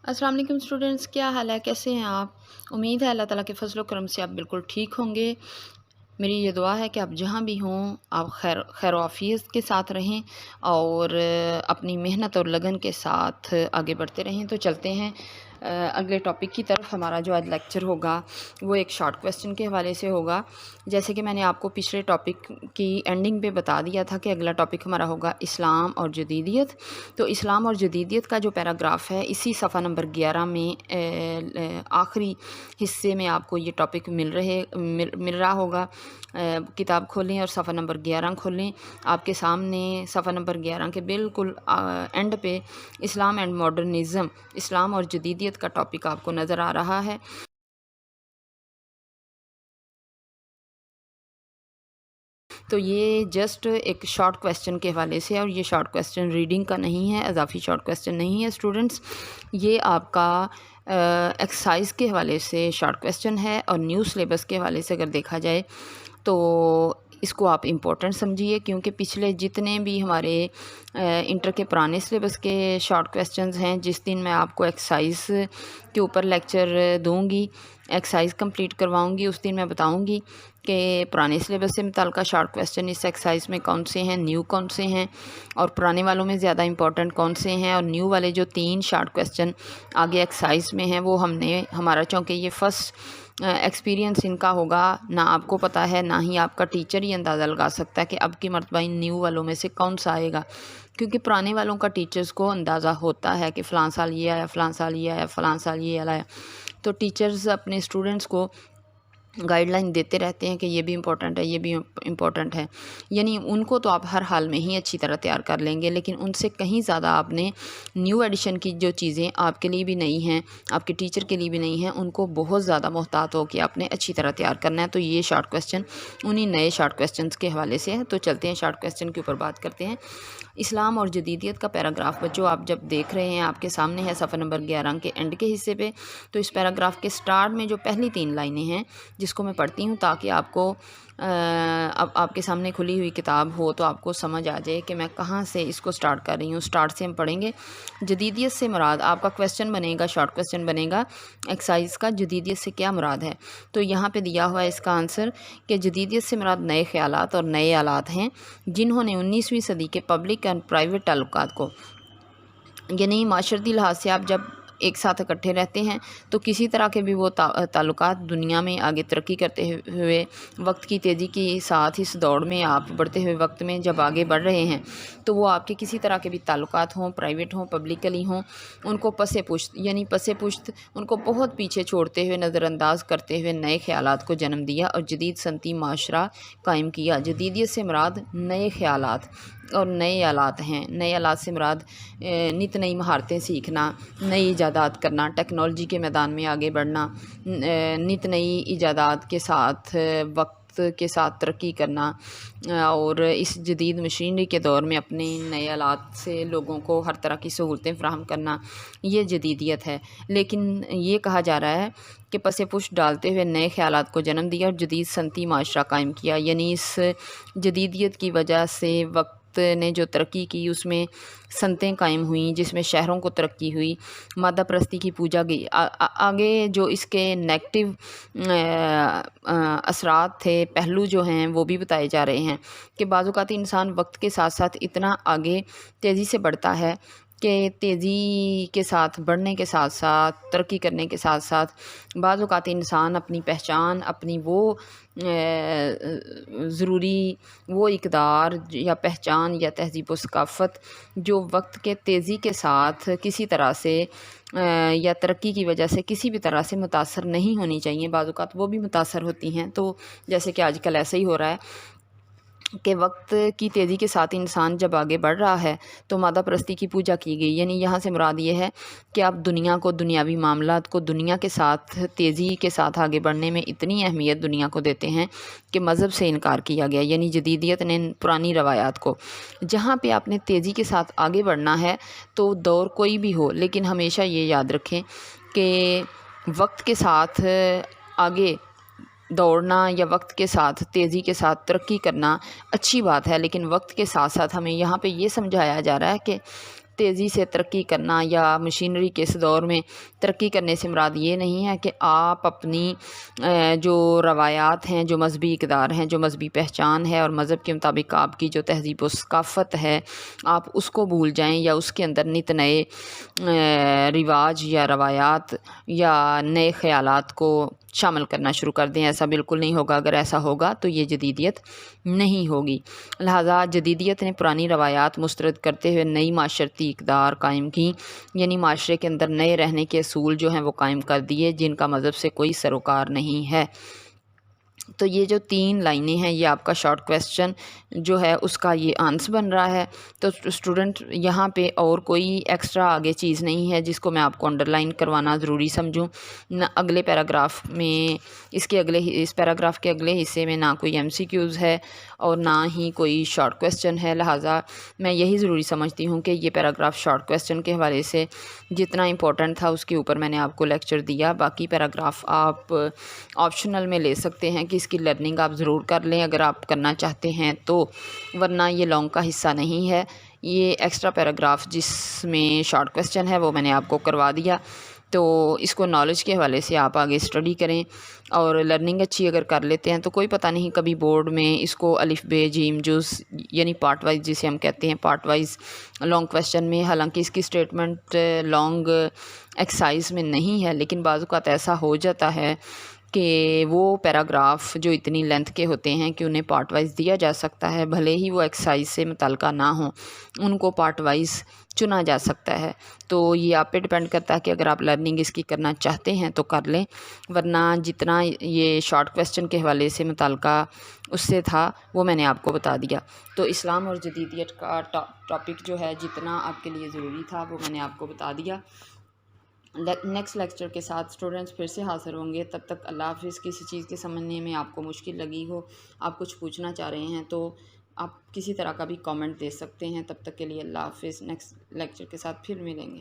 अस्सलाम वालेकुम स्टूडेंट्स, क्या हाल है? कैसे हैं आप? उम्मीद है अल्लाह ताला के फजल करम से आप बिल्कुल ठीक होंगे। मेरी ये दुआ है कि आप जहाँ भी हों आप खैर खैर आफियत के साथ रहें और अपनी मेहनत और लगन के साथ आगे बढ़ते रहें। तो चलते हैं अगले टॉपिक की तरफ। हमारा जो आज लेक्चर होगा वो एक शॉर्ट क्वेश्चन के हवाले से होगा। जैसे कि मैंने आपको पिछले टॉपिक की एंडिंग पे बता दिया था कि अगला टॉपिक हमारा होगा इस्लाम और जदीदियत। तो इस्लाम और जदीदियत का जो पैराग्राफ है इसी सफ़ा नंबर 11 में आखिरी हिस्से में आपको ये टॉपिक मिल रहा होगा। किताब खोलें और सफ़ा नंबर 11 खोलें। आपके सामने सफ़ा नंबर 11 के बिल्कुल एंड पे इस्लाम एंड मॉडर्निज़म, इस्लाम और जदीदियत का टॉपिक आपको नज़र आ रहा है। तो ये जस्ट एक शॉर्ट क्वेश्चन के हवाले से है और ये शॉर्ट क्वेश्चन रीडिंग का नहीं है, इजाफी शॉर्ट क्वेश्चन नहीं है स्टूडेंट्स। ये आपका एक्सरसाइज के हवाले से शॉर्ट क्वेश्चन है और न्यू सिलेबस के हवाले से अगर देखा जाए तो इसको आप इम्पोर्टेंट समझिए, क्योंकि पिछले जितने भी हमारे इंटर के पुराने सिलेबस के शॉर्ट क्वेश्चंस हैं, जिस दिन मैं आपको एक्सरसाइज के ऊपर लेक्चर दूंगी, एक्सरसाइज कंप्लीट करवाऊंगी, उस दिन मैं बताऊंगी कि पुराने सिलेबस से मुताल्लिक़ शॉर्ट क्वेश्चन इस एक्सरसाइज में कौन से हैं, न्यू कौन से हैं और पुराने वालों में ज़्यादा इंपॉर्टेंट कौन से हैं। और न्यू वाले जो 3 शॉर्ट क्वेश्चन आगे एक्सरसाइज में हैं वो हमारा चूँकि ये फ़र्स्ट एक्सपीरियंस इनका होगा, ना आपको पता है ना ही आपका टीचर ही अंदाज़ा लगा सकता है कि अब की मरतबा इन न्यू वालों में से कौन सा आएगा, क्योंकि पुराने वालों का टीचर्स को अंदाज़ा होता है कि फ़लाँ साल ये आया, फ़लाँ साल ये आया, फ़लाँ साल ये आया। तो टीचर्स अपने स्टूडेंट्स को गाइडलाइन देते रहते हैं कि ये भी इम्पोर्टेंट है, ये भी इम्पोर्टेंट है, यानी उनको तो आप हर हाल में ही अच्छी तरह तैयार कर लेंगे, लेकिन उनसे कहीं ज़्यादा आपने न्यू एडिशन की जो चीज़ें आपके लिए भी नहीं हैं, आपके टीचर के लिए भी नहीं हैं, उनको बहुत ज़्यादा मोहतात हो कि आपने अच्छी तरह तैयार करना है। तो ये शॉर्ट क्वेश्चन उन्हीं नए शॉर्ट क्वेश्चन के हवाले से है। तो चलते हैं शॉर्ट क्वेश्चन के ऊपर बात करते हैं। इस्लाम और जदीदियत का पैराग्राफ बच्चों आप जब देख रहे हैं आपके सामने है सफ़ा नंबर 11 के एंड के हिस्से पे। तो इस पैराग्राफ के स्टार्ट में जो पहली 3 लाइनें हैं जिसको मैं पढ़ती हूँ ताकि आपको अब आपके सामने खुली हुई किताब हो तो आपको समझ आ जाए कि मैं कहाँ से इसको स्टार्ट कर रही हूँ। स्टार्ट से हम पढ़ेंगे। जदीदियत से मुराद, आपका क्वेश्चन बनेगा, शॉर्ट क्वेश्चन बनेगा एक्सरसाइज का, जदीदियत से क्या मुराद है। तो यहाँ पे दिया हुआ है इसका आंसर कि जदीदियत से मुराद नए ख्यालात और नए आलात हैं जिन्होंने 19वीं सदी के पब्लिक एंड प्राइवेट ताल्लुकात को, यानी माशरती लिहाज से आप जब एक साथ इकट्ठे रहते हैं तो किसी तरह के भी वो ताल्लुकात दुनिया में आगे तरक्की करते हुए वक्त की तेज़ी के साथ इस दौड़ में आप बढ़ते हुए वक्त में जब आगे बढ़ रहे हैं तो वो आपके किसी तरह के भी ताल्लुकात हों, प्राइवेट हों, पब्लिकली हों, उनको पसे पुश्त यानी पसे पुश्त उनको बहुत पीछे छोड़ते हुए, नज़रअंदाज करते हुए नए ख्यालात को जन्म दिया और जदीद सनती माशरा कायम किया। जदीदियत से मुराद नए ख्यालात और नए आलात हैं। नए आलात से मुराद नित नई महारतें सीखना, नई इजादात करना, टेक्नोलॉजी के मैदान में आगे बढ़ना, नित नई इजादात के साथ वक्त के साथ तरक्की करना और इस जदीद मशीनरी के दौर में अपने नए आलात से लोगों को हर तरह की सहूलतें फ़राहम करना, ये जदीदियत है। लेकिन ये कहा जा रहा है कि पसे पुश डालते हुए नए ख्यालात को जन्म दिया और जदीद सनती माशरा कायम किया, यानी इस जदीदियत की वजह से वक्त ने जो तरक्की की उसमें सनतें कायम हुई, जिसमें शहरों को तरक्की हुई, मादा परस्ती की पूजा गई। आगे जो इसके नेगेटिव असरात थे, पहलू जो हैं वो भी बताए जा रहे हैं कि बाज़ औक़ात इंसान वक्त के साथ साथ इतना आगे तेज़ी से बढ़ता है कि तेज़ी के साथ बढ़ने के साथ साथ तरक्की करने के साथ साथ बाज़ औक़ात इंसान अपनी पहचान, अपनी वो ज़रूरी वो इक़दार या पहचान या तहज़ीब व सक़ाफ़त जो वक्त के तेज़ी के साथ किसी तरह से या तरक्की की वजह से किसी भी तरह से मुतासर नहीं होनी चाहिए, बाज़ औक़ात वो भी मुतासर होती हैं। तो जैसे कि आजकल ऐसा ही हो रहा है कि वक्त की तेज़ी के साथ इंसान जब आगे बढ़ रहा है तो मादा परस्ती की पूजा की गई, यानी यहाँ से मुराद ये है कि आप दुनिया को, दुनियावी मामलात को दुनिया के साथ तेज़ी के साथ आगे बढ़ने में इतनी अहमियत दुनिया को देते हैं कि मज़हब से इनकार किया गया। यानी जदीदियत ने पुरानी रवायात को, जहाँ पे आपने तेज़ी के साथ आगे बढ़ना है तो दौर कोई भी हो, लेकिन हमेशा ये याद रखें कि वक्त के साथ आगे दौड़ना या वक्त के साथ तेज़ी के साथ तरक्की करना अच्छी बात है, लेकिन वक्त के साथ साथ हमें यहाँ पे ये समझाया जा रहा है कि تیزی سے ترقی کرنا یا مشینری کے اس دور میں ترقی کرنے سے مراد یہ نہیں ہے کہ آپ اپنی جو روایات ہیں، جو مذہبی اقدار ہیں، جو مذہبی پہچان ہے اور مذہب کے مطابق آپ کی جو تہذیب و ثقافت ہے آپ اس کو بھول جائیں یا اس کے اندر نت نئے رواج یا روایات یا نئے خیالات کو شامل کرنا شروع کر دیں۔ ایسا بالکل نہیں ہوگا۔ اگر ایسا ہوگا تو یہ جدیدیت نہیں ہوگی۔ لہٰذا جدیدیت نے پرانی روایات مسترد کرتے ہوئے نئی معاشرتی اقدار قائم کی، یعنی معاشرے کے اندر نئے رہنے کے اصول جو ہیں وہ قائم کر دیے جن کا مذہب سے کوئی سروکار نہیں ہے۔ تو یہ جو 3 لائنیں ہیں یہ آپ کا شارٹ کویسچن جو ہے اس کا یہ آنسر بن رہا ہے۔ تو اسٹوڈنٹ یہاں پہ اور کوئی ایکسٹرا آگے چیز نہیں ہے جس کو میں آپ کو انڈر لائن کروانا ضروری سمجھوں۔ نہ اگلے پیراگراف میں اس پیراگراف کے اگلے حصے میں نہ کوئی MCQs ہے اور نہ ہی کوئی شارٹ کویسچن ہے، لہٰذا میں یہی ضروری سمجھتی ہوں کہ یہ پیراگراف شارٹ کویسچن کے حوالے سے جتنا امپورٹنٹ تھا اس کے اوپر میں نے آپ کو لیکچر دیا۔ باقی پیراگراف آپ آپشنل میں لے سکتے ہیں کہ اس کی لرننگ آپ ضرور کر لیں اگر آپ کرنا چاہتے ہیں تو، ورنہ یہ لانگ کا حصہ نہیں ہے۔ یہ ایکسٹرا پیراگراف جس میں شارٹ کویسچن ہے وہ میں نے آپ کو کروا دیا، تو اس کو نالج کے حوالے سے آپ آگے اسٹڈی کریں اور لرننگ اچھی اگر کر لیتے ہیں تو کوئی پتہ نہیں کبھی بورڈ میں اس کو الف بے جیم جز یعنی پارٹ وائز جسے ہم کہتے ہیں پارٹ وائز لانگ کویسچن میں، حالانکہ اس کی اسٹیٹمنٹ لانگ ایکسرسائز میں نہیں ہے لیکن بعض اوقات ایسا ہو جاتا ہے کہ وہ پیراگراف جو اتنی لینتھ کے ہوتے ہیں کہ انہیں پارٹ وائز دیا جا سکتا ہے، بھلے ہی وہ ایکسرسائز سے متعلقہ نہ ہوں ان کو پارٹ وائز چنا جا سکتا ہے۔ تو یہ آپ پہ ڈپینڈ کرتا ہے کہ اگر آپ لرننگ اس کی کرنا چاہتے ہیں تو کر لیں، ورنہ جتنا یہ شارٹ کویسچن کے حوالے سے متعلقہ اس سے تھا وہ میں نے آپ کو بتا دیا۔ تو اسلام اور جدیدیت کا ٹاپک جو ہے جتنا آپ کے لیے ضروری تھا وہ میں نے آپ کو بتا دیا۔ نیکسٹ لیکچر کے ساتھ اسٹوڈنٹس پھر سے حاضر ہوں گے، تب تک اللہ حافظ۔ کسی چیز کے سمجھنے میں آپ کو مشکل لگی ہو، آپ کچھ پوچھنا چاہ رہے ہیں تو آپ کسی طرح کا بھی کامنٹ دے سکتے ہیں۔ تب تک کے لیے اللہ حافظ۔ نیکسٹ لیکچر کے ساتھ پھر ملیں گے۔